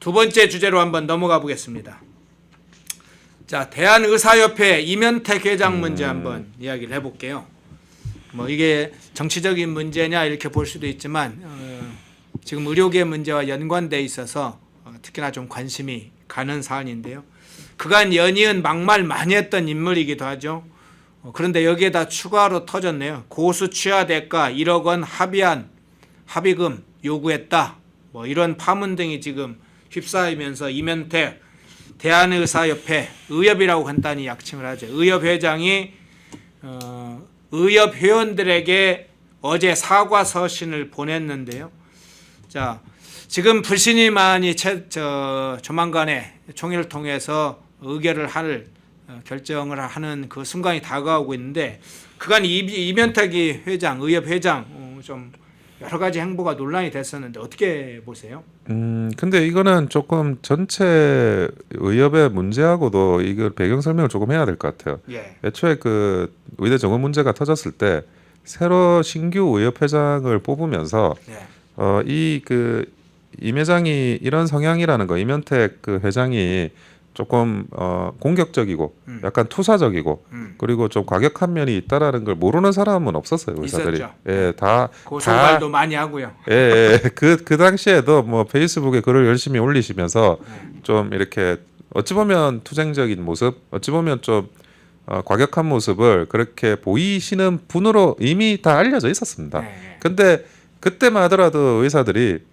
두 번째 주제로 한번 넘어가 보겠습니다. 자, 대한의사협회 이면택 회장 문제 한번 이야기를 해볼게요. 뭐 이게 정치적인 문제냐 이렇게 볼 수도 있지만 지금 의료계 문제와 연관돼 있어서 특히나 좀 관심이 가는 사안인데요. 그간 연이은 막말 많이 했던 인물이기도 하죠. 그런데 여기에다 추가로 터졌네요. 고수 취하 대가 1억 원 합의금 요구했다. 뭐 이런 파문 등이 지금 휩싸이면서 이면택 대한의사협회 의협이라고 간단히 약칭을 하죠. 의협 회장이 의협 회원들에게 어제 사과 서신을 보냈는데요. 자, 지금 불신이 많이 조만간에 총회를 통해서 의결을 할 결정을 하는 그 순간이 다가오고 있는데 그간 이면택이 회장, 의협 회장 좀 여러 가지 행보가 논란이 됐었는데 어떻게 보세요? 근데 이거는 조금 전체 의협의 문제하고도 이걸 배경 설명을 조금 해야 될 것 같아요. 예. 애초에 그 의대 정원 문제가 터졌을 때 새로 신규 의협 회장을 뽑으면서 예. 임 회장이 이런 성향이라는 거, 이면택 그 회장이 조금 공격적이고 약간 투사적이고 그리고 좀 과격한 면이 있다라는 걸 모르는 사람은 없었어요, 의사들이. 있었죠. 예, 고소발도 많이 하고요. 그 당시에도 뭐 페이스북에 글을 열심히 올리시면서 좀 이렇게 어찌 보면 투쟁적인 모습, 어찌 보면 좀 과격한 모습을 그렇게 보이시는 분으로 이미 다 알려져 있었습니다. 네. 근데 그때만 하더라도 의사들이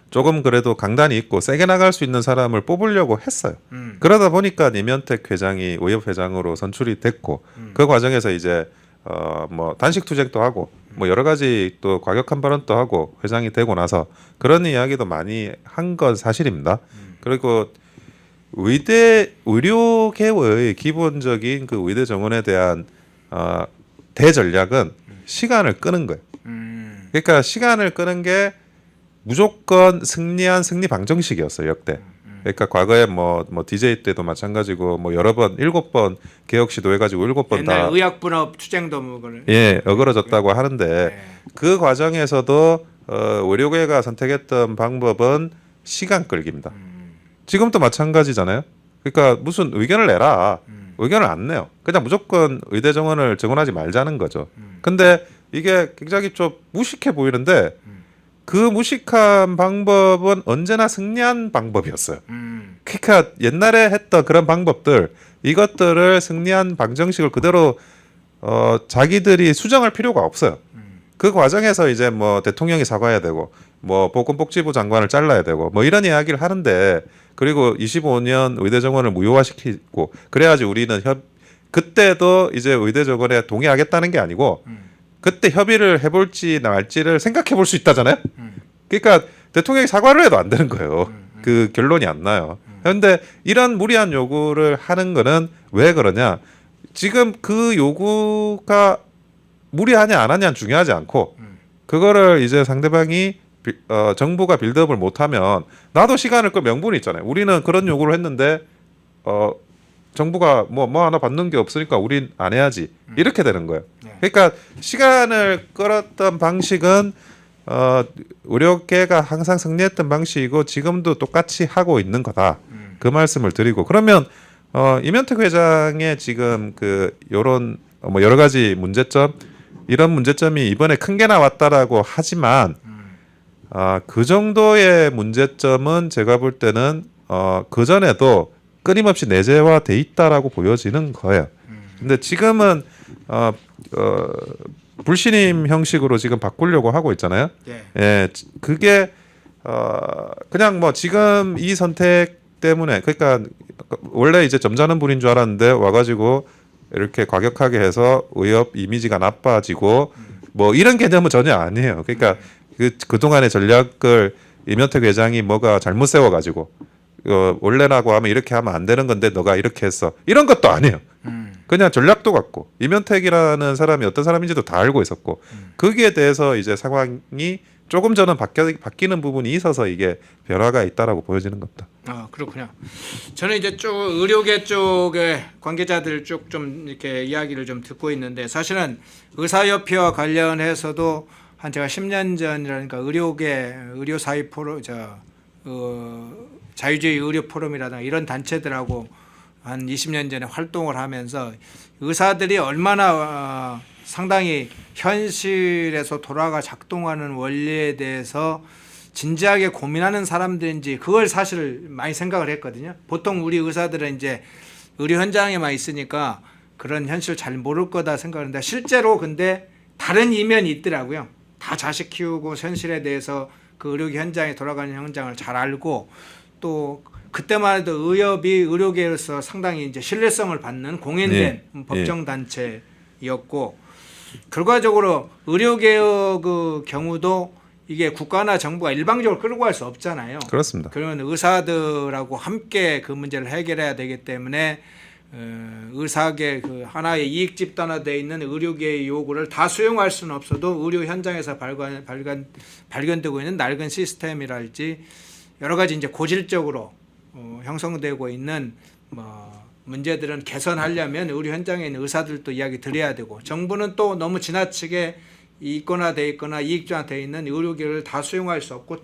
조금 그래도 강단이 있고 세게 나갈 수 있는 사람을 뽑으려고 했어요. 그러다 보니까 이면택 회장이 의협 회장으로 선출이 됐고 그 과정에서 이제 뭐 단식 투쟁도 하고 뭐 여러 가지 또 과격한 발언도 하고 회장이 되고 나서 그런 이야기도 많이 한 건 사실입니다. 그리고 의료계의 기본적인 그 의대 정원에 대한 대전략은 시간을 끄는 거예요. 그러니까 시간을 끄는 게 무조건 승리한 승리 방정식이었어요, 역대. 그러니까 과거에 뭐 DJ 때도 마찬가지고 뭐 여러 번 7번 개혁 시도해가지고 7번 다 옛날 의학분업 투쟁도 뭐 그걸 어그러졌다고 하는데 그 과정에서도 의료계가 선택했던 방법은 시간 끌기입니다. 지금도 마찬가지잖아요. 그러니까 무슨 의견을 내라. 의견을 안 내요. 그냥 무조건 의대 정원을 정원하지 말자는 거죠. 근데 이게 굉장히 좀 무식해 보이는데 그 무식한 방법은 언제나 승리한 방법이었어요. 그러니까 옛날에 했던 그런 방법들 이것들을 승리한 방정식을 그대로 자기들이 수정할 필요가 없어요. 그 과정에서 이제 뭐 대통령이 사과해야 되고 뭐 보건복지부 장관을 잘라야 되고 뭐 이런 이야기를 하는데 그리고 25년 의대 정원을 무효화시키고 그래야지 우리는 그때도 이제 의대 정원에 동의하겠다는 게 아니고 그때 협의를 해볼지 말지를 생각해 볼 수 있다잖아요. 그러니까 대통령이 사과를 해도 안 되는 거예요. 그 결론이 안 나요. 그런데 이런 무리한 요구를 하는 거는 왜 그러냐? 지금 그 요구가 무리하냐 안 하냐는 중요하지 않고 그거를 이제 상대방이 정부가 빌드업을 못하면 나도 시간을 끌 명분이 있잖아요. 우리는 그런 요구를 했는데 정부가 뭐 하나 받는 게 없으니까 우린 안 해야지 이렇게 되는 거예요. 그러니까 시간을 끌었던 방식은 의료계가 항상 승리했던 방식이고 지금도 똑같이 하고 있는 거다. 그 말씀을 드리고 그러면 이면택 회장의 지금 그 요런 뭐 여러 가지 문제점 이런 문제점이 이번에 큰 게 나왔다라고 하지만 그 정도의 문제점은 제가 볼 때는 그 전에도 끊임없이 내재화돼 있다라고 보여지는 거예요. 근데 지금은 불신임 형식으로 지금 바꾸려고 하고 있잖아요. 예, 그게 그냥 뭐 지금 이 선택 때문에 그러니까 원래 이제 점잖은 분인 줄 알았는데 와가지고 이렇게 과격하게 해서 의협 이미지가 나빠지고 뭐 이런 개념은 전혀 아니에요. 그러니까 그동안의 전략을 이면택 회장이 뭐가 잘못 세워가지고 원래라고 하면 이렇게 하면 안 되는 건데 너가 이렇게 했어. 이런 것도 아니에요. 그냥 전략도 같고 이면택이라는 사람이 어떤 사람인지도 다 알고 있었고 거기에 대해서 이제 상황이 조금 전은 바뀌는 부분이 있어서 이게 변화가 있다라고 보여지는 겁니다. 그렇군요. 저는 이제 쭉 의료계 쪽의 관계자들 쭉 좀 이렇게 이야기를 좀 듣고 있는데 사실은 의사협회와 관련해서도 한 제가 10년 전이라니까 의료계 의료사회 포럼 자유주의 의료 포럼이라든가 이런 단체들하고 한 20년 전에 활동을 하면서 의사들이 얼마나 상당히 현실에서 돌아가 작동하는 원리에 대해서 진지하게 고민하는 사람들인지 그걸 사실 많이 생각을 했거든요. 보통 우리 의사들은 이제 의료 현장에만 있으니까 그런 현실 잘 모를 거다 생각하는데 실제로 근데 다른 이면이 있더라고요. 다 자식 키우고 현실에 대해서 그 의료 현장에 돌아가는 현장을 잘 알고 또 그때만 해도 의협이 의료계로서 상당히 이제 신뢰성을 받는 공인된 법정 단체였고 결과적으로 의료개혁 그 경우도 이게 국가나 정부가 일방적으로 끌고 갈 수 없잖아요. 그렇습니다. 그러면 의사들하고 함께 그 문제를 해결해야 되기 때문에 의사계 그 하나의 이익 집단화되어 있는 의료계의 요구를 다 수용할 수는 없어도 의료 현장에서 발견되고 있는 낡은 시스템이랄지 여러 가지 이제 고질적으로 형성되고 있는 문제들은 개선하려면 의료 현장에 있는 의사들도 이야기 드려야 되고 정부는 또 너무 지나치게 이권화되어 있거나 이익전화되어 있는 의료계를 다 수용할 수 없고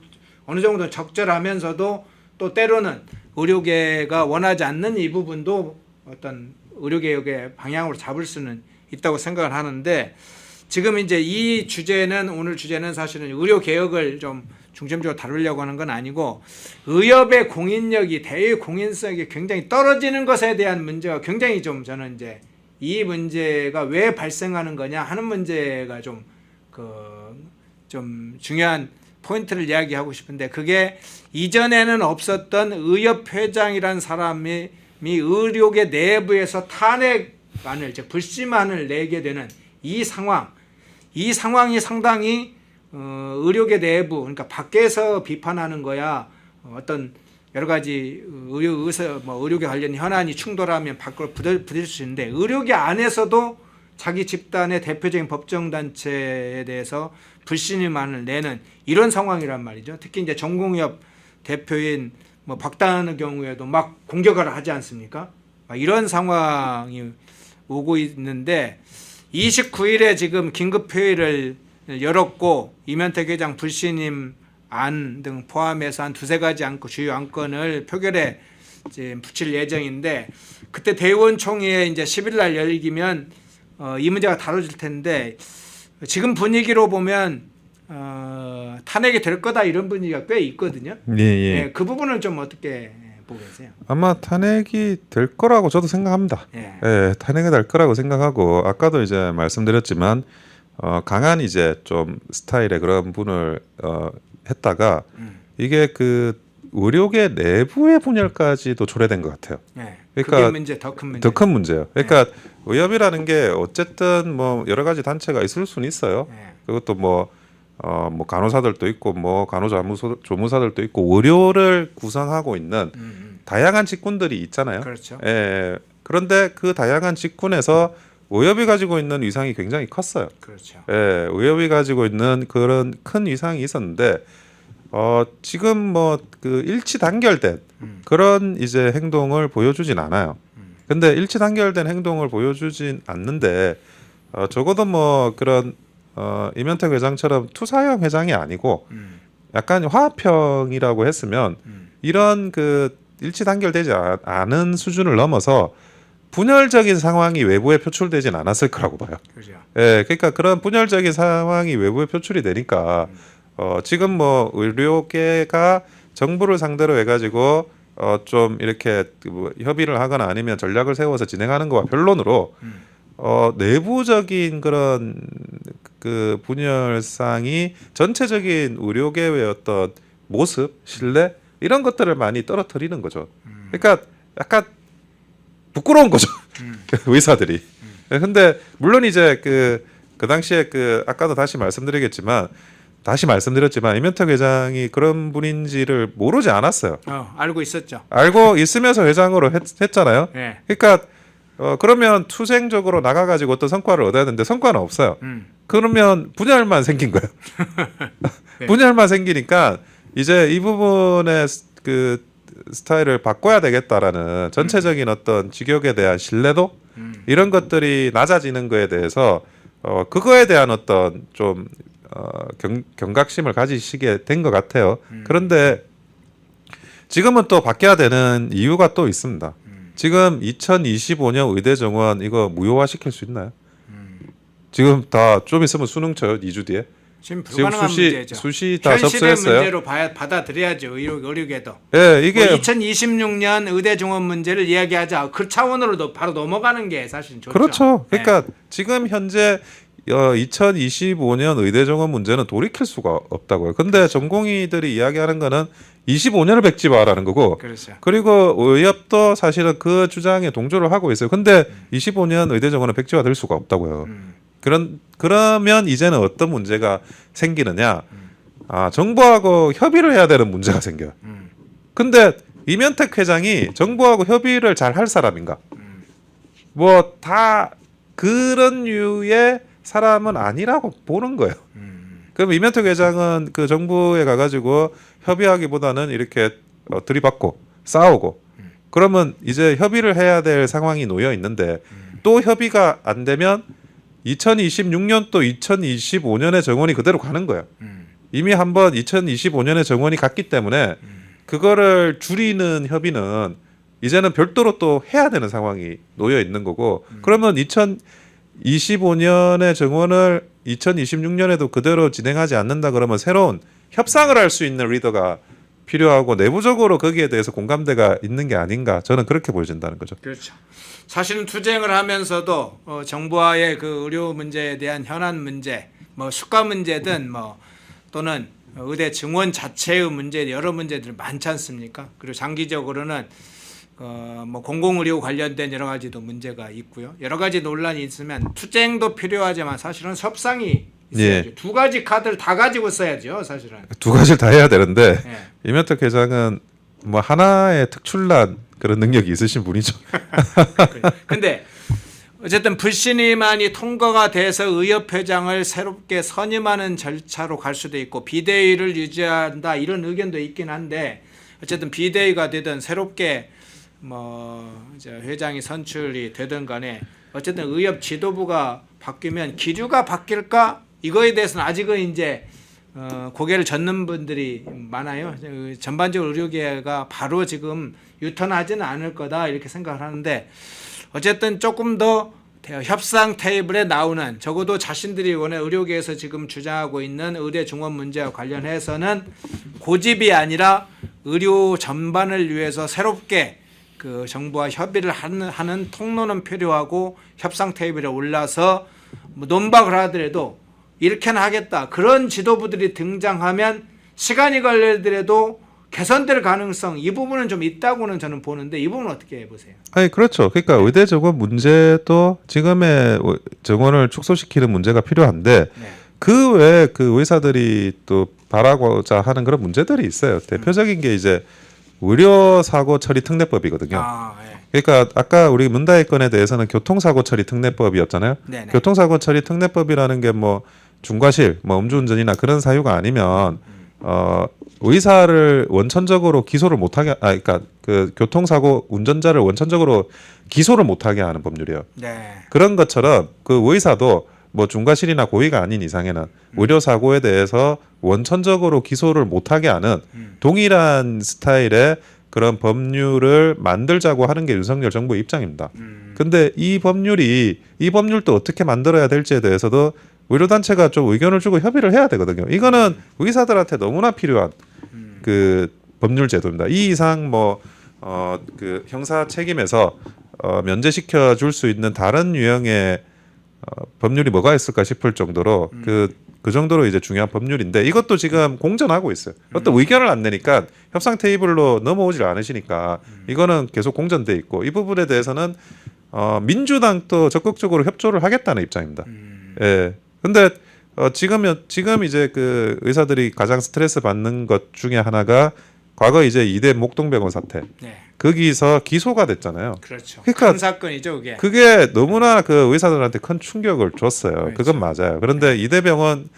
어느 정도 적절하면서도 또 때로는 의료계가 원하지 않는 이 부분도 어떤 의료개혁의 방향으로 잡을 수는 있다고 생각을 하는데 지금 이제 이 주제는 오늘 주제는 사실은 의료개혁을 좀 중점적으로 다루려고 하는 건 아니고 의협의 공인력이 대의 공인성이 굉장히 떨어지는 것에 대한 문제가 굉장히 좀 저는 이제 이 문제가 왜 발생하는 거냐 하는 문제가 좀 중요한 포인트를 이야기하고 싶은데 그게 이전에는 없었던 의협 회장이란 사람이 의료계 내부에서 탄핵안을 즉 불심안을 내게 되는 이 상황이 상당히 의료계 내부 그러니까 밖에서 비판하는 거야 어떤 여러 가지 의료계 관련 현안이 충돌하면 밖으로 부딪힐 수 있는데 의료계 안에서도 자기 집단의 대표적인 법정단체에 대해서 불신임안을 내는 이런 상황이란 말이죠. 특히 이제 전공의협 대표인 박단의 경우에도 막 공격을 하지 않습니까? 이런 상황이 오고 있는데 29일에 지금 긴급회의를 열었고 이면택 회장 불신임 안 등 포함해서 한 두세 가지 주요 안건을 표결에 이제 붙일 예정인데 그때 대의원 총회에 이제 10일 날 열리면 이 문제가 다뤄질 텐데 지금 분위기로 보면 탄핵이 될 거다 이런 분위기가 꽤 있거든요. 예, 그 부분을 좀 어떻게 보고 계세요? 아마 탄핵이 될 거라고 저도 생각합니다. 예, 탄핵이 될 거라고 생각하고 아까도 이제 말씀드렸지만 강한 이제 좀 스타일의 그런 분을 했다가 이게 그 의료계 내부의 분열까지도 초래된 것 같아요. 그러니까 그게 문제 더 큰 문제예요. 그러니까 의협이라는 게 어쨌든 뭐 여러 가지 단체가 있을 수는 있어요. 그것도 뭐 간호사들도 있고 뭐 간호조무사들도 있고 의료를 구성하고 있는 다양한 직군들이 있잖아요. 그렇죠. 예. 그런데 그 다양한 직군에서 의협이 가지고 있는 위상이 굉장히 컸어요. 그렇죠. 예, 의협이 가지고 있는 그런 큰 위상이 있었는데 지금 뭐 그 일치 단결된 그런 이제 행동을 보여주진 않아요. 근데 일치 단결된 행동을 보여주진 않는데 적어도 뭐 그런 이면택 회장처럼 투사형 회장이 아니고 약간 화합형이라고 했으면 이런 그 일치 단결되지 않은 수준을 넘어서 분열적인 상황이 외부에 표출되진 않았을 거라고 봐요. 그렇죠. 예, 그러니까 그런 분열적인 상황이 외부에 표출이 되니까 지금 뭐 의료계가 정부를 상대로 해가지고 좀 이렇게 뭐 협의를 하거나 아니면 전략을 세워서 진행하는 거와 변론으로 내부적인 그런 그 분열상이 전체적인 의료계의 어떤 모습, 신뢰 이런 것들을 많이 떨어뜨리는 거죠. 그러니까 약간 부끄러운 거죠. 의사들이. 근데 물론 이제 그 당시에 그 아까도 다시 말씀드렸지만 이면택 회장이 그런 분인지를 모르지 않았어요. 알고 있었죠. 알고 있으면서 회장으로 했잖아요. 네. 그러니까 그러면 투쟁적으로 나가가지고 어떤 성과를 얻어야 되는데 성과는 없어요. 그러면 분열만 생긴 거예요. 네. 분열만 생기니까 이제 이 부분의 그 스타일을 바꿔야 되겠다라는 전체적인 어떤 직역에 대한 신뢰도 이런 것들이 낮아지는 거에 대해서 그거에 대한 어떤 좀 경각심을 가지시게 된 것 같아요. 그런데 지금은 또 바뀌어야 되는 이유가 또 있습니다. 지금 2025년 의대 정원 이거 무효화 시킬 수 있나요? 지금 다 좀 있으면 수능 쳐요. 2주 뒤에. 지금 지금 불가능한 문제죠. 수시 다 현실의 접수했어요. 문제로 받아들여야죠. 의료계도. 예, 이게 2026년 의대 종원 문제를 이야기하자. 그 차원으로도 바로 넘어가는 게 사실 좋죠. 그렇죠. 네. 그러니까 지금 현재 2025년 의대 정원 문제는 돌이킬 수가 없다고요. 근데 그렇죠. 전공의들이 이야기하는 거는 25년을 백지 마라는 거고. 그렇죠. 그리고 의협도 사실은 그 주장에 동조를 하고 있어요. 근데 25년 의대 정원은 백지화 될 수가 없다고요. 그러면 이제는 어떤 문제가 생기느냐? 정부하고 협의를 해야 되는 문제가 생겨요. 근데 이면택 회장이 정부하고 협의를 잘 할 사람인가? 뭐 다 그런 류의 사람은 아니라고 보는 거예요. 그럼 이면택 회장은 그 정부에 가가지고 협의하기보다는 이렇게 들이받고 싸우고 그러면 이제 협의를 해야 될 상황이 놓여 있는데 또 협의가 안 되면 2026년 또 2025년의 정원이 그대로 가는 거예요. 이미 한번 2025년에 정원이 갔기 때문에 그거를 줄이는 협의는 이제는 별도로 또 해야 되는 상황이 놓여 있는 거고 그러면 2025년의 정원을 2026년에도 그대로 진행하지 않는다 그러면 새로운 협상을 할 수 있는 리더가 필요하고 내부적으로 거기에 대해서 공감대가 있는 게 아닌가 저는 그렇게 보여진다는 거죠. 그렇죠. 사실은 투쟁을 하면서도 정부와의 그 의료 문제에 대한 현안 문제, 뭐 수가 문제든 뭐 또는 의대 증원 자체의 문제 여러 문제들 많지 않습니까? 그리고 장기적으로는 뭐 공공의료 관련된 여러 가지도 문제가 있고요. 여러 가지 논란이 있으면 투쟁도 필요하지만 사실은 협상이 있어야죠. 예. 두 가지 카드를 다 가지고 써야죠. 사실은. 두 가지를 다 해야 되는데 예. 이면택 회장은 뭐 하나의 특출난 그런 능력이 있으신 분이죠. 근데 어쨌든 불신임안이 통과가 돼서 의협회장을 새롭게 선임하는 절차로 갈 수도 있고 비대위를 유지한다 이런 의견도 있긴 한데 어쨌든 비대위가 되든 새롭게 뭐 이제 회장이 선출이 되든 간에 어쨌든 의협 지도부가 바뀌면 기류가 바뀔까 이거에 대해서는 아직은 이제 고개를 젓는 분들이 많아요. 전반적으로 의료계가 바로 지금 유턴하지는 않을 거다 이렇게 생각을 하는데 어쨌든 조금 더 협상 테이블에 나오는 적어도 자신들이 원래 의료계에서 지금 주장하고 있는 의대 중원 문제와 관련해서는 고집이 아니라 의료 전반을 위해서 새롭게 그 정부와 협의를 하는 통로는 필요하고 협상 테이블에 올라서 뭐 논박을 하더라도 이렇게는 하겠다 그런 지도부들이 등장하면 시간이 걸리더라도 개선될 가능성 이 부분은 좀 있다고는 저는 보는데 이 부분은 어떻게 보세요? 아니 그렇죠. 그러니까 의대 정원 문제도 지금의 정원을 축소시키는 문제가 필요한데 네. 그 외에 그 의사들이 또 바라고자 하는 그런 문제들이 있어요. 대표적인 게 이제 의료 사고 처리 특례법이거든요. 예. 그러니까 아까 우리 문다혜 건에 대해서는 교통사고 처리 특례법이었잖아요. 네네. 교통사고 처리 특례법이라는 게 뭐 중과실, 뭐 음주운전이나 그런 사유가 아니면 의사를 원천적으로 기소를 못하게, 그러니까 그 교통사고 운전자를 원천적으로 기소를 못하게 하는 법률이에요. 네. 그런 것처럼 그 의사도 뭐 중과실이나 고의가 아닌 이상에는 의료 사고에 대해서 원천적으로 기소를 못하게 하는 동일한 스타일의 그런 법률을 만들자고 하는 게 윤석열 정부의 입장입니다. 근데 이 법률도 어떻게 만들어야 될지에 대해서도 의료단체가 좀 의견을 주고 협의를 해야 되거든요. 이거는 의사들한테 너무나 필요한 그 법률 제도입니다. 이 이상 그 형사 책임에서 면제시켜 줄 수 있는 다른 유형의 법률이 뭐가 있을까 싶을 정도로 그 정도로 이제 중요한 법률인데 이것도 지금 공전하고 있어요. 어떤 의견을 안 내니까 협상 테이블로 넘어오질 않으시니까 이거는 계속 공전돼 있고 이 부분에 대해서는 민주당도 적극적으로 협조를 하겠다는 입장입니다. 예. 근데 지금 이제 그 의사들이 가장 스트레스 받는 것 중에 하나가 과거 이제 이대 목동병원 사태. 네. 거기서 기소가 됐잖아요. 그렇죠. 그러니까 큰 사건이죠, 그게. 그게 너무나 그 의사들한테 큰 충격을 줬어요. 그렇죠. 그건 맞아요. 그런데 이대병원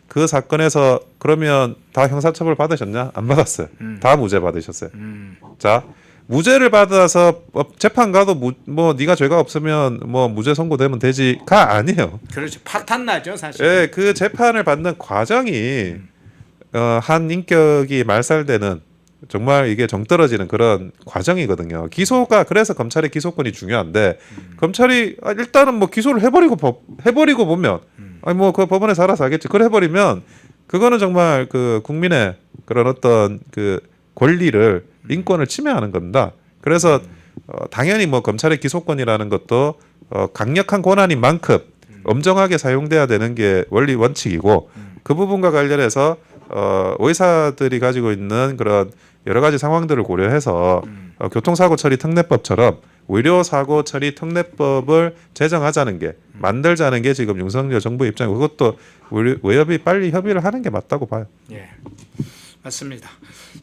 그 사건에서 그러면 다 형사처벌 받으셨냐? 안 받았어요. 다 무죄 받으셨어요. 자, 무죄를 받아서 재판 가도 뭐 네가 죄가 없으면 뭐 무죄 선고되면 되지가 아니에요. 그렇죠. 파탄 나죠, 사실. 예, 그 재판을 받는 과정이 한 인격이 말살되는 정말 이게 정 떨어지는 그런 과정이거든요. 기소가 그래서 검찰의 기소권이 중요한데 검찰이 일단은 뭐 기소를 해버리고 보면 아니 뭐 그 법원에서 알아서 하겠지. 그래 해버리면 그거는 정말 그 국민의 그런 어떤 그 권리를 인권을 침해하는 겁니다. 그래서 당연히 뭐 검찰의 기소권이라는 것도 강력한 권한인 만큼 엄정하게 사용돼야 되는 게 원리 원칙이고 그 부분과 관련해서 의사들이 가지고 있는 그런 여러 가지 상황들을 고려해서 교통사고 처리 특례법처럼 의료사고 처리 특례법을 제정하자는 게 만들자는 게 지금 윤석열 정부 입장이고 그것도 의협이 빨리 협의를 하는 게 맞다고 봐요. 예, 맞습니다.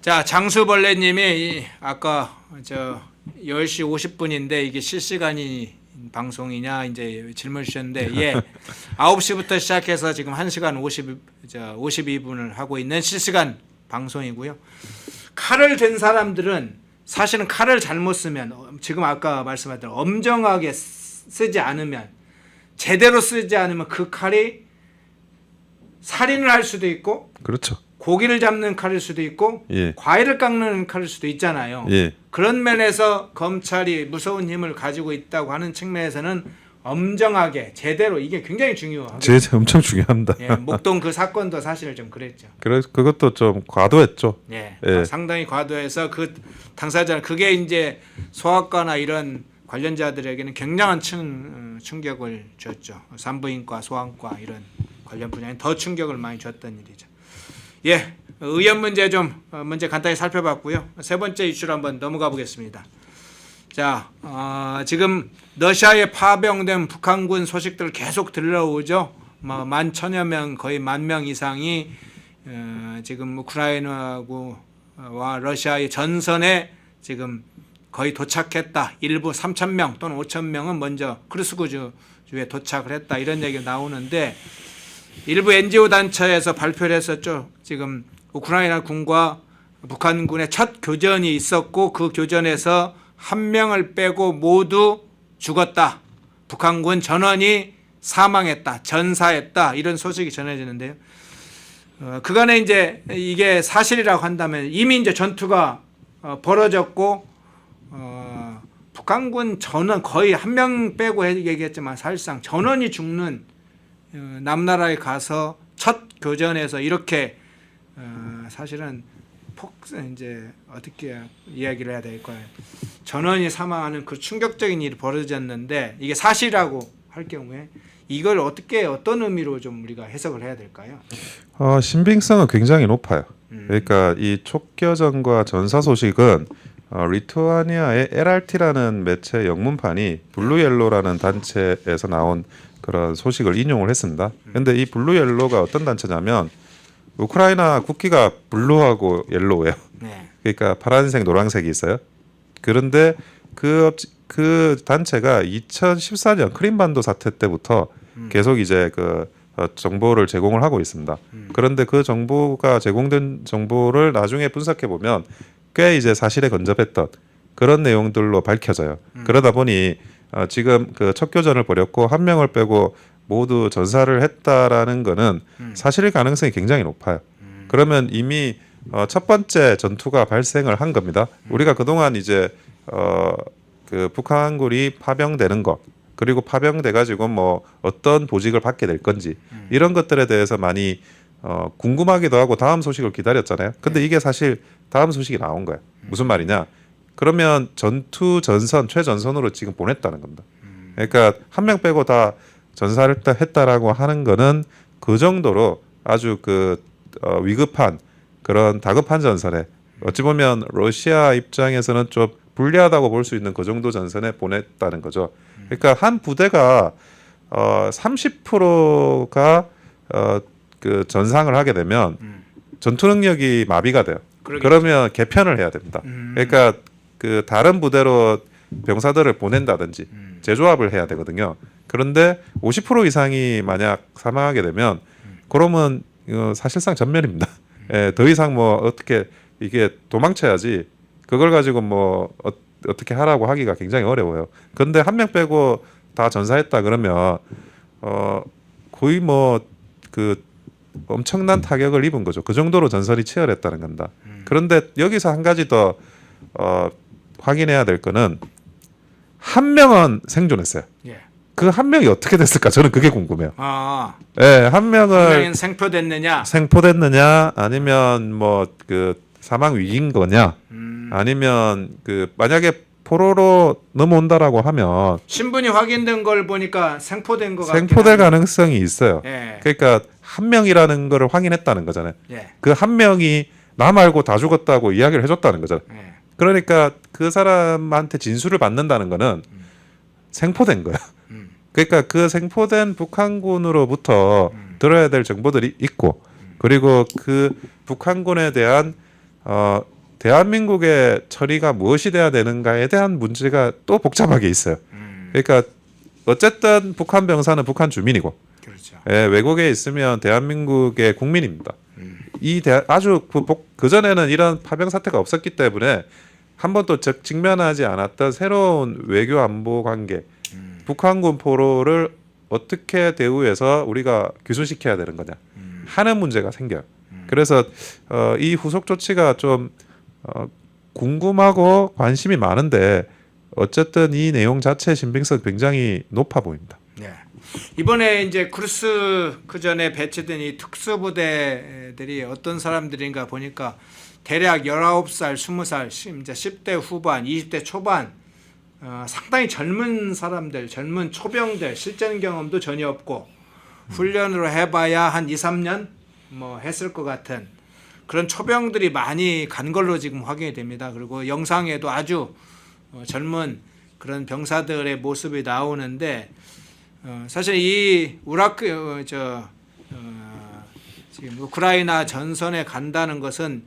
자, 장수벌레님이 아까 저 10시 50분인데 이게 실시간이 방송이냐 이제 질문 주셨는데 예, 9시부터 시작해서 지금 1시간 52분을 하고 있는 실시간 방송이고요. 칼을 든 사람들은 사실은 칼을 잘못 쓰면 지금 아까 말씀하신 대로 엄정하게 쓰지 않으면 제대로 쓰지 않으면 그 칼이 살인을 할 수도 있고 그렇죠. 고기를 잡는 칼일 수도 있고 예. 과일을 깎는 칼일 수도 있잖아요. 예. 그런 면에서 검찰이 무서운 힘을 가지고 있다고 하는 측면에서는 엄정하게 제대로 이게 굉장히 중요하고 제재 엄청 중요합니다. 예, 목동 그 사건도 사실 좀 그랬죠. 그것도 좀 과도했죠. 예, 예. 상당히 과도해서 그 당사자 그게 이제 소아과나 이런 관련자들에게는 굉장한 충격을 줬죠. 산부인과, 소아과 이런 관련 분야에 더 충격을 많이 줬던 일이죠. 예, 의원 문제 문제 간단히 살펴봤고요. 세 번째 이슈로 한번 넘어가 보겠습니다. 자, 지금 러시아에 파병된 북한군 소식들 계속 들려오죠. 뭐 11,000여 명, 거의 10,000명 이상이 지금 우크라이나와 러시아의 전선에 지금 거의 도착했다. 일부 3,000명 또는 5,000명은 먼저 크루스크주에 도착을 했다. 이런 얘기가 나오는데 일부 NGO 단체에서 발표를 했었죠. 지금 우크라이나 군과 북한군의 첫 교전이 있었고 그 교전에서 한 명을 빼고 모두 죽었다. 북한군 전원이 사망했다. 전사했다. 이런 소식이 전해지는데요. 그간에 이제 이게 사실이라고 한다면 이미 이제 전투가 벌어졌고 북한군 전원 거의 한 명 빼고 얘기했지만 사실상 전원이 죽는 남나라에 가서 첫 교전에서 이렇게 사실은 이제 어떻게 이야기를 해야 될까요? 전원이 사망하는 그 충격적인 일이 벌어졌는데 이게 사실이라고 할 경우에 이걸 어떤 의미로 좀 우리가 해석을 해야 될까요? 신빙성은 굉장히 높아요. 그러니까 이 촉교전과 전사 소식은 리투아니아의 LRT라는 매체 영문판이 블루옐로라는 단체에서 나온 그런 소식을 인용을 했습니다. 그런데 이 블루옐로가 어떤 단체냐면 우크라이나 국기가 블루하고 옐로우예요. 네. 그러니까 파란색, 노란색이 있어요. 그런데 그 단체가 2014년 크림반도 사태 때부터 계속 이제 그 정보를 제공을 하고 있습니다. 그런데 그 정보가 제공된 정보를 나중에 분석해 보면 꽤 이제 사실에 근접했던 그런 내용들로 밝혀져요. 그러다 보니 지금 그 첫 교전을 벌였고 한 명을 빼고 모두 전사를 했다라는 거는 사실일 가능성이 굉장히 높아요. 그러면 이미 첫 번째 전투가 발생을 한 겁니다. 우리가 그동안 이제 그 북한군이 파병되는 것 그리고 파병돼 가지고 뭐 어떤 보직을 받게 될 건지 이런 것들에 대해서 많이 궁금하기도 하고 다음 소식을 기다렸잖아요. 근데 이게 사실 다음 소식이 나온 거예요. 무슨 말이냐? 그러면 전투 전선 최전선으로 지금 보냈다는 겁니다. 그러니까 한 명 빼고 다 전사를 했다라고 하는 거는 그 정도로 아주 그 위급한 그런 다급한 전선에 어찌 보면 러시아 입장에서는 좀 불리하다고 볼 수 있는 그 정도 전선에 보냈다는 거죠. 그러니까 한 부대가 30%가 그 전상을 하게 되면 전투 능력이 마비가 돼요. 그러면 개편을 해야 됩니다. 그러니까 그 다른 부대로 병사들을 보낸다든지 재조합을 해야 되거든요. 그런데 50% 이상이 만약 사망하게 되면 그러면 사실상 전멸입니다. 예, 더 이상 뭐 어떻게 이게 도망쳐야지 그걸 가지고 뭐 어떻게 하라고 하기가 굉장히 어려워요. 그런데 한 명 빼고 다 전사했다 그러면 거의 뭐 그 엄청난 타격을 입은 거죠. 그 정도로 전선이 치열했다는 겁니다. 그런데 여기서 한 가지 더 확인해야 될 거는 한 명은 생존했어요. 예. 그 한 명이 어떻게 됐을까? 저는 그게 궁금해요. 아, 예, 한 명을 분명히 생표됐느냐? 생포됐느냐, 아니면 뭐 그 사망 위기인 거냐, 아니면 그 만약에 포로로 넘어온다라고 하면 신분이 확인된 걸 보니까 생포된 거 같긴 생포될 한데. 가능성이 있어요. 예. 그러니까 한 명이라는 거를 확인했다는 거잖아요. 예. 그 한 명이 나 말고 다 죽었다고 이야기를 해줬다는 거잖아요. 예. 그러니까 그 사람한테 진술을 받는다는 거는 생포된 거야. 그러니까 그 생포된 북한군으로부터 들어야 될 정보들이 있고, 그리고 그 북한군에 대한 대한민국의 처리가 무엇이 돼야 되는가에 대한 문제가 또 복잡하게 있어요. 그러니까 어쨌든 북한 병사는 북한 주민이고, 그렇죠. 예, 외국에 있으면 대한민국의 국민입니다. 아주 그 전에는 이런 파병 사태가 없었기 때문에 한 번도 직면하지 않았던 새로운 외교 안보 관계, 북한군 포로를 어떻게 대우해서 우리가 귀순시켜야 되는 거냐 하는 문제가 생겨요. 그래서 이 후속 조치가 좀 궁금하고 관심이 많은데, 어쨌든 이 내용 자체의 신빙성 굉장히 높아 보입니다. 네. 이번에 이제 크루스 그 전에 배치된 이 특수부대들이 어떤 사람들인가 보니까 대략 19살, 20살, 이제 10대 후반, 20대 초반, 상당히 젊은 사람들, 젊은 초병들, 실전 경험도 전혀 없고 훈련으로 해봐야 한 2, 3년 뭐 했을 것 같은 그런 초병들이 많이 간 걸로 지금 확인이 됩니다. 그리고 영상에도 아주 젊은 그런 병사들의 모습이 나오는데, 사실 이 지금 우크라이나 전선에 간다는 것은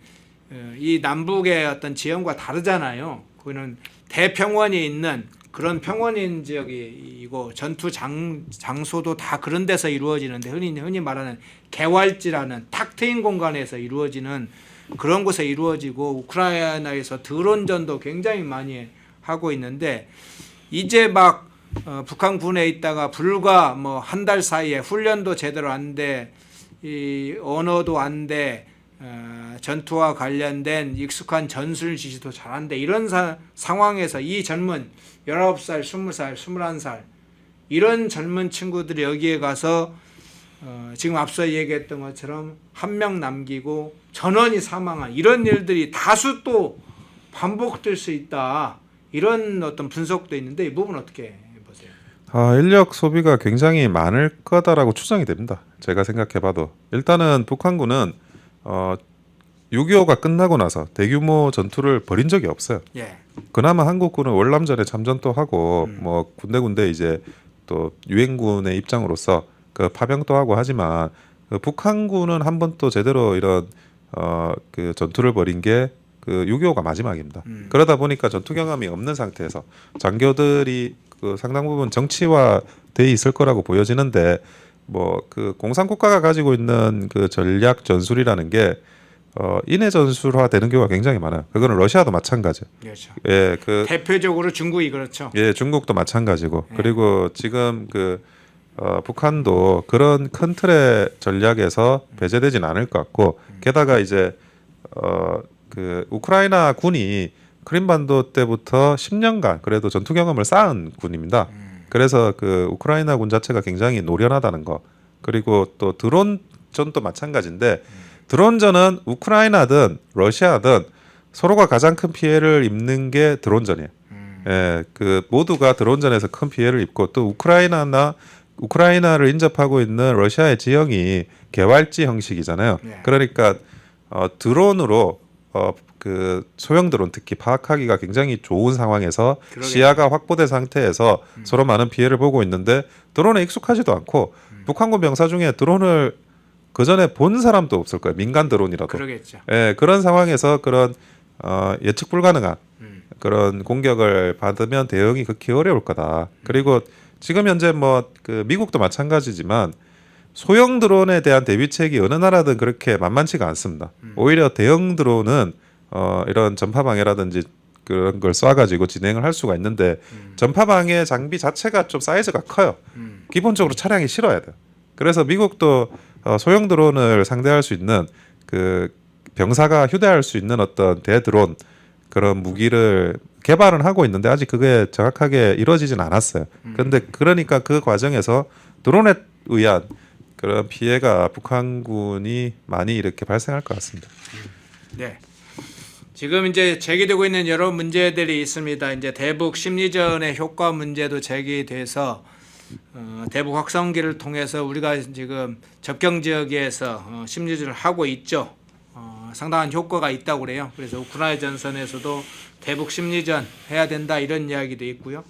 이 남북의 어떤 지형과 다르잖아요. 그거는 대평원이 있는 그런 평원인 지역이고 전투 장소도 다 그런 데서 이루어지는데, 흔히 말하는 개활지라는 탁 트인 공간에서 이루어지는 그런 곳에 이루어지고, 우크라이나에서 드론전도 굉장히 많이 하고 있는데, 이제 막 북한군에 있다가 불과 뭐 한 달 사이에 훈련도 제대로 안 돼, 이 언어도 안 돼, 전투와 관련된 익숙한 전술 지시도 잘 안 돼, 이런 상황에서 이 젊은 19살, 20살, 21살 이런 젊은 친구들이 여기에 가서 지금 앞서 얘기했던 것처럼 한 명 남기고 전원이 사망한 이런 일들이 다수 또 반복될 수 있다, 이런 어떤 분석도 있는데, 이 부분 어떻게 보세요? 인력 소비가 굉장히 많을 거다라고 추정이 됩니다. 제가 생각해봐도 일단은 북한군은 6.25가 끝나고 나서 대규모 전투를 벌인 적이 없어요. 예. 그나마 한국군은 월남전에 참전도 하고 뭐 군데군데 이제 또 유엔군의 입장으로서 그 파병도 하고 하지만, 그 북한군은 한 번도 제대로 이런 그 전투를 벌인 게 그 6.25가 마지막입니다. 그러다 보니까 전투 경험이 없는 상태에서 장교들이 그 상당 부분 정치화돼 있을 거라고 보여지는데, 뭐 그 공산국가가 가지고 있는 그 전략 전술이라는 게 인해 전술화되는 경우가 굉장히 많아요. 그거는 러시아도 마찬가지예요. 그렇죠. 예, 그 대표적으로 중국이 그렇죠. 예, 중국도 마찬가지고, 그리고 지금 그 북한도 그런 큰 틀의 전략에서 배제되진 않을 것 같고, 게다가 이제 그 우크라이나 군이 크림반도 때부터 10년간 그래도 전투 경험을 쌓은 군입니다. 그래서 그 우크라이나 군 자체가 굉장히 노련하다는 거, 그리고 또 드론전도 마찬가지인데, 드론전은 우크라이나든 러시아든 서로가 가장 큰 피해를 입는 게 드론전이에요. 예, 그 모두가 드론전에서 큰 피해를 입고, 또 우크라이나를 인접하고 있는 러시아의 지형이 개활지 형식이잖아요. 네. 그러니까 드론으로 그 소형 드론 특히 파악하기가 굉장히 좋은 상황에서 그러겠네. 시야가 확보된 상태에서 서로 많은 피해를 보고 있는데, 드론에 익숙하지도 않고 북한군 병사 중에 드론을 그 전에 본 사람도 없을 거예요. 민간 드론이라도. 그러겠죠. 예, 그런 상황에서 그런 예측 불가능한 그런 공격을 받으면 대응이 극히 어려울 거다. 그리고 지금 현재 뭐 그 미국도 마찬가지지만 소형 드론에 대한 대비책이 어느 나라든 그렇게 만만치가 않습니다. 오히려 대형 드론은 이런 전파 방해라든지 그런 걸 쏴가지고 진행을 할 수가 있는데, 전파 방해 장비 자체가 좀 사이즈가 커요. 기본적으로 차량이 실어야 돼요. 그래서 미국도 소형 드론을 상대할 수 있는 그 병사가 휴대할 수 있는 어떤 대드론 그런 무기를 개발은 하고 있는데 아직 그게 정확하게 이루어지진 않았어요. 그런데 그러니까 그 과정에서 드론에 의한 그런 피해가 북한군이 많이 이렇게 발생할 것 같습니다. 네. 지금 이제 제기되고 있는 여러 문제들이 있습니다. 이제 대북 심리전의 효과 문제도 제기돼서 대북 확성기를 통해서 우리가 지금 접경 지역에서 심리전을 하고 있죠. 상당한 효과가 있다고 그래요. 그래서 우크라이나 전선에서도 대북 심리전 해야 된다 이런 이야기도 있고요.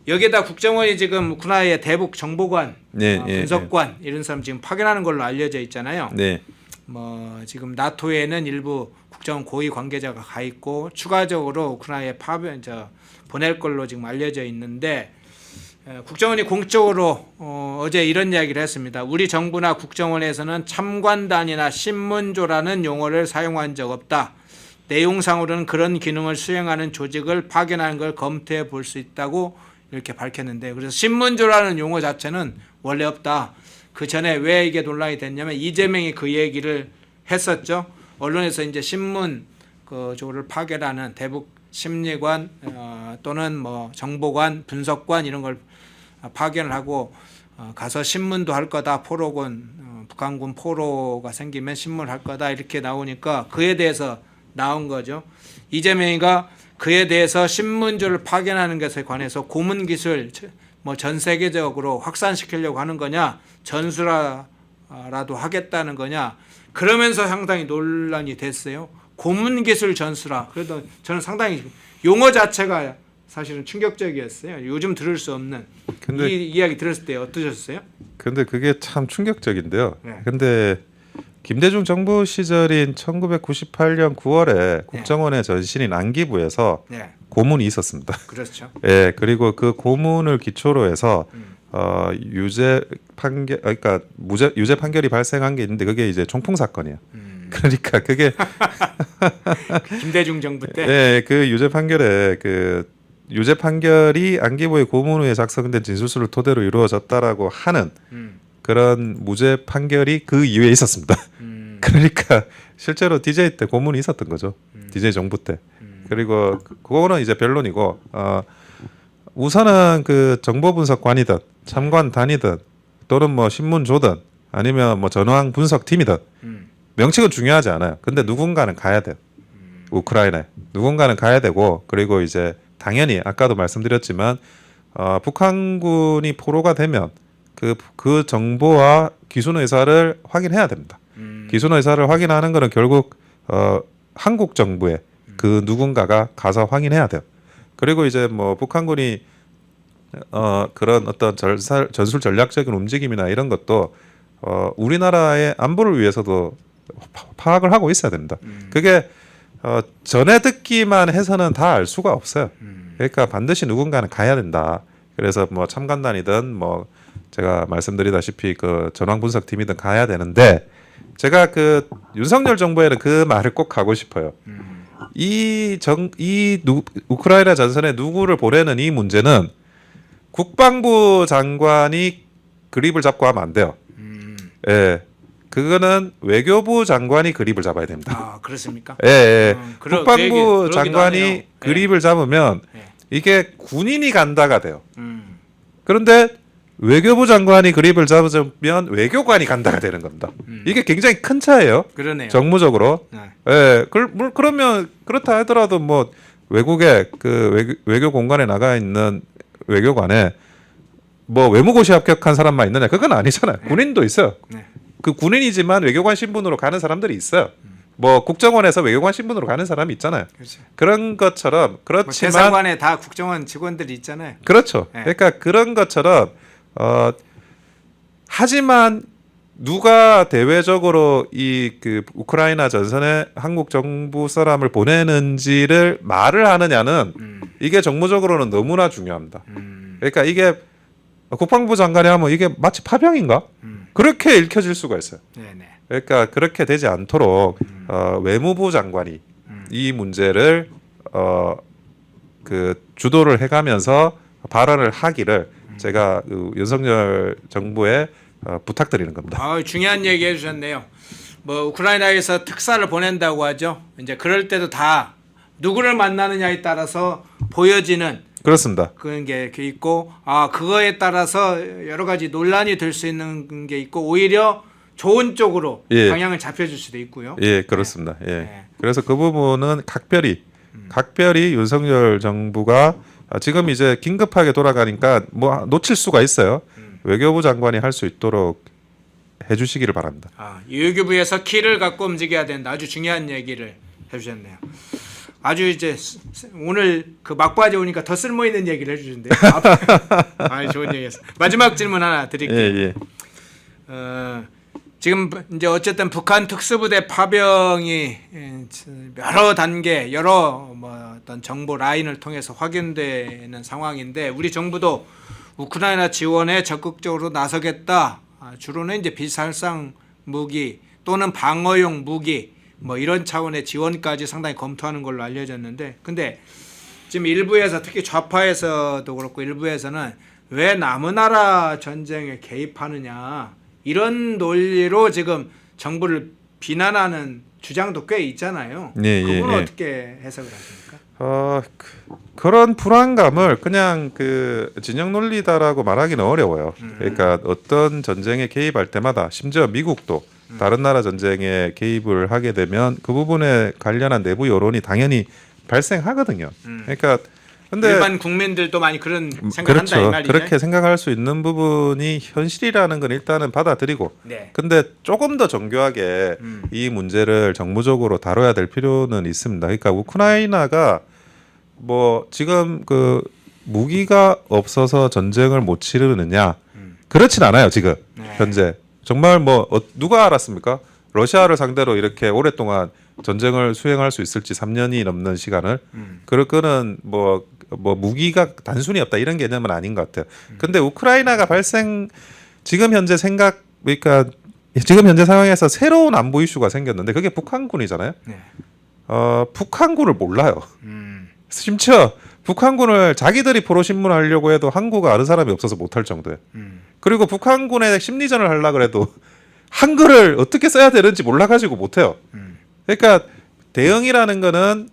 여기에다 국정원이 지금 우크라이나의 대북 정보관, 분석관 이런 사람 지금 파견하는 걸로 알려져 있잖아요. 네. 뭐 지금 나토에는 일부 국정원 고위 관계자가 가 있고 추가적으로 우크라이나에 보낼 걸로 지금 알려져 있는데 국정원이 공적으로 어제 이런 이야기를 했습니다. 우리 정부나 국정원에서는 참관단이나 신문조라는 용어를 사용한 적 없다. 내용상으로는 그런 기능을 수행하는 조직을 파견하는 걸 검토해 볼 수 있다고 이렇게 밝혔는데 그래서 신문조라는 용어 자체는 원래 없다. 그 전에 왜 이게 논란이 됐냐면 이재명이 그 얘기를 했었죠. 언론에서 이제 신문 그쪽을 파견하는 대북 심리관 또는 뭐 정보관, 분석관 이런 걸 파견을 하고 가서 신문도 할 거다. 포로군 북한군 포로가 생기면 신문을 할 거다. 이렇게 나오니까 그에 대해서 나온 거죠. 이재명이가 그에 대해서 신문조를 파견하는 것에 관해서 고문 기술 뭐 전 세계적으로 확산시키려고 하는 거냐, 전수라도 하겠다는 거냐. 그러면서 상당히 논란이 됐어요. 고문 기술 전수라. 그래도 저는 상당히 용어 자체가 사실은 충격적이었어요. 요즘 들을 수 없는 근데 이 이야기 들었을 때 어떠셨어요? 근데 그게 참 충격적인데요. 네. 근데 김대중 정부 시절인 1998년 9월에 국정원의 전신인 안기부에서 네, 고문이 있었습니다. 그렇죠. 예, 그리고 그 고문을 기초로 해서 유죄 판결, 그러니까 유죄 판결이 발생한 게 있는데 그게 이제 총풍 사건이에요. 그러니까 그게 김대중 정부 때. 예, 그 유죄 판결에 그 유죄 판결이 안기부의 고문 후에 작성된 진술서를 토대로 이루어졌다라고 하는 그런 무죄 판결이 그 이후에 있었습니다. 그러니까 실제로 DJ 때 고문이 있었던 거죠. DJ 정부 때. 그리고 그거는 이제 변론이고 우선은 그 정보분석관이든 참관단이든 또는 뭐 신문조든 아니면 뭐 전황 분석팀이든 명칭은 중요하지 않아요. 근데 누군가는 가야 돼요. 우크라이나에 누군가는 가야 되고 그리고 이제 당연히 아까도 말씀드렸지만 북한군이 포로가 되면 그 정보와 기순 의사를 확인해야 됩니다. 기순 의사를 확인하는 것은 결국 한국 정부의 그 누군가가 가서 확인해야 돼요. 그리고 이제 뭐 북한군이 그런 어떤 전술 전략적인 움직임이나 이런 것도 우리나라의 안보를 위해서도 파악을 하고 있어야 됩니다. 그게 전에 듣기만 해서는 다 알 수가 없어요. 그러니까 반드시 누군가는 가야 된다. 그래서 뭐 참관단이든 뭐 제가 말씀드리다시피 그 전황 분석팀이든 가야 되는데 제가 그 윤석열 정부에는 그 말을 꼭 하고 싶어요. 우크라이나 전선에 누구를 보내는 이 문제는 국방부 장관이 그립을 잡고 하면 안 돼요. 예. 그거는 외교부 장관이 그립을 잡아야 됩니다. 아, 그렇습니까? 예, 예. 그 국방부 얘기, 장관이 그립을 잡으면 이게 군인이 간다가 돼요. 그런데 외교부 장관이 그립을 잡으면 외교관이 간다가 되는 겁니다. 이게 굉장히 큰 차이예요. 그러네요. 정무적으로. 네. 예. 그러면 그렇다 하더라도 뭐 외국에 그 외교 공간에 나가 있는 외교관에 뭐 외무고시 합격한 사람만 있느냐? 그건 아니잖아요. 군인도 있어요. 네. 그 군인이지만 외교관 신분으로 가는 사람들이 있어요. 뭐 국정원에서 외교관 신분으로 가는 사람이 있잖아요. 그렇죠. 그런 것처럼 뭐 그렇지만 대사관에 다 국정원 직원들이 있잖아요. 그렇죠. 네. 그러니까 그런 것처럼 하지만 누가 대외적으로 이 그 우크라이나 전선에 한국 정부 사람을 보내는지를 말을 하느냐는 이게 정무적으로는 너무나 중요합니다. 그러니까 이게 국방부 장관이 하면 이게 마치 파병인가? 그렇게 읽혀질 수가 있어요. 네네. 그러니까 그렇게 되지 않도록 외무부 장관이 이 문제를 그 주도를 해가면서 발언을 하기를 제가 윤석열 정부에 부탁드리는 겁니다. 중요한 얘기 해주셨네요. 뭐 우크라이나에서 특사를 보낸다고 하죠. 이제 그럴 때도 다 누구를 만나느냐에 따라서 보여지는 그렇습니다. 그런 게 있고 그거에 따라서 여러 가지 논란이 될 수 있는 게 있고 오히려 좋은 쪽으로 예. 방향을 잡혀줄 수도 있고요. 예, 그렇습니다. 예. 네. 그래서 그 부분은 각별히 윤석열 정부가 지금 이제 긴급하게 돌아가니까 뭐 놓칠 수가 있어요. 외교부 장관이 할 수 있도록 해주시기를 바랍니다. 외교부에서 키를 갖고 움직여야 된다. 아주 중요한 얘기를 해주셨네요. 아주 이제 오늘 그 막바지 오니까 더 쓸모 있는 얘기를 해주신대요. 좋은 얘기였어. 마지막 질문 하나 드릴게요. 예. 지금 이제 어쨌든 북한 특수부대 파병이 여러 단계, 여러 어떤 정보 라인을 통해서 확인되는 상황인데 우리 정부도 우크라이나 지원에 적극적으로 나서겠다. 주로는 이제 비살상 무기 또는 방어용 무기 뭐 이런 차원의 지원까지 상당히 검토하는 걸로 알려졌는데, 근데 지금 일부에서 특히 좌파에서도 그렇고 일부에서는 왜 남의 나라 전쟁에 개입하느냐 이런 논리로 지금 정부를 비난하는 주장도 꽤 있잖아요. 그건 어떻게 해석을 하십니까? 그런 불안감을 그냥 그 진영 논리다라고 말하기는 어려워요. 그러니까 어떤 전쟁에 개입할 때마다 심지어 미국도 다른 나라 전쟁에 개입을 하게 되면 그 부분에 관련한 내부 여론이 당연히 발생하거든요. 그러니까 근데 일반 국민들도 많이 그런 생각한다 이 말이죠. 그렇게 생각할 수 있는 부분이 현실이라는 건 일단은 받아들이고, 네. 근데 조금 더 정교하게 이 문제를 정무적으로 다뤄야 될 필요는 있습니다. 그러니까 우크라이나가 뭐 지금 그 무기가 없어서 전쟁을 못 치르느냐 그렇진 않아요. 지금 현재 정말 누가 알았습니까? 러시아를 상대로 이렇게 오랫동안 전쟁을 수행할 수 있을지 3년이 넘는 시간을 그럴 거는 뭐 무기가 단순히 없다 이런 개념은 아닌 것 같아요. 근데 우크라이나가 지금 현재 그러니까 지금 현재 상황에서 새로운 안보 이슈가 생겼는데 그게 북한군이잖아요. 네. 북한군을 몰라요. 심지어 북한군을 자기들이 포로 신문하려고 해도 한국어 아는 사람이 없어서 못할 정도예요. 그리고 북한군의 심리전을 하려고 그래도 한글을 어떻게 써야 되는지 몰라가지고 못해요. 그러니까 대응이라는 거는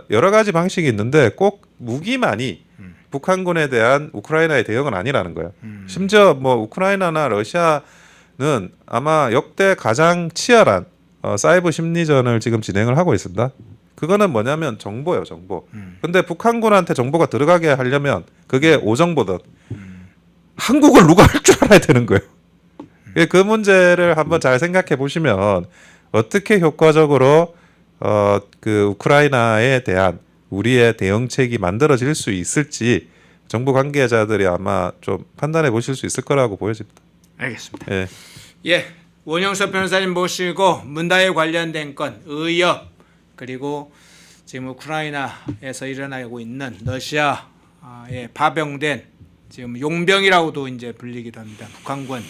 여러 가지 방식이 있는데 꼭 무기만이 북한군에 대한 우크라이나의 대응은 아니라는 거예요. 심지어 뭐 우크라이나나 러시아는 아마 역대 가장 치열한 사이버 심리전을 지금 진행을 하고 있습니다. 그거는 뭐냐면 정보예요, 정보. 근데 북한군한테 정보가 들어가게 하려면 그게 오정보든 한국을 누가 할 줄 알아야 되는 거예요. 그 문제를 한번 잘 생각해 보시면 어떻게 효과적으로 그 우크라이나에 대한 우리의 대응책이 만들어질 수 있을지 정부 관계자들이 아마 좀 판단해 보실 수 있을 거라고 보여집니다. 알겠습니다. 예. 원영석 변호사님 모시고 문다에 관련된 건 의협 그리고 지금 우크라이나에서 일어나고 있는 러시아에 파병된 지금 용병이라고도 이제 불리기도 합니다. 북한군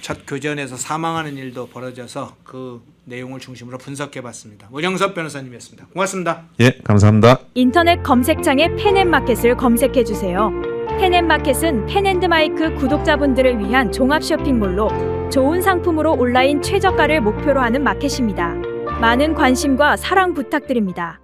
첫 교전에서 사망하는 일도 벌어져서 그 내용을 중심으로 분석해봤습니다. 원영석 변호사님이었습니다. 고맙습니다. 예, 감사합니다. 인터넷 검색창에 펜앤마켓을 검색해주세요. 펜앤마켓은 펜앤드마이크 구독자분들을 위한 종합 쇼핑몰로 좋은 상품으로 온라인 최저가를 목표로 하는 마켓입니다. 많은 관심과 사랑 부탁드립니다.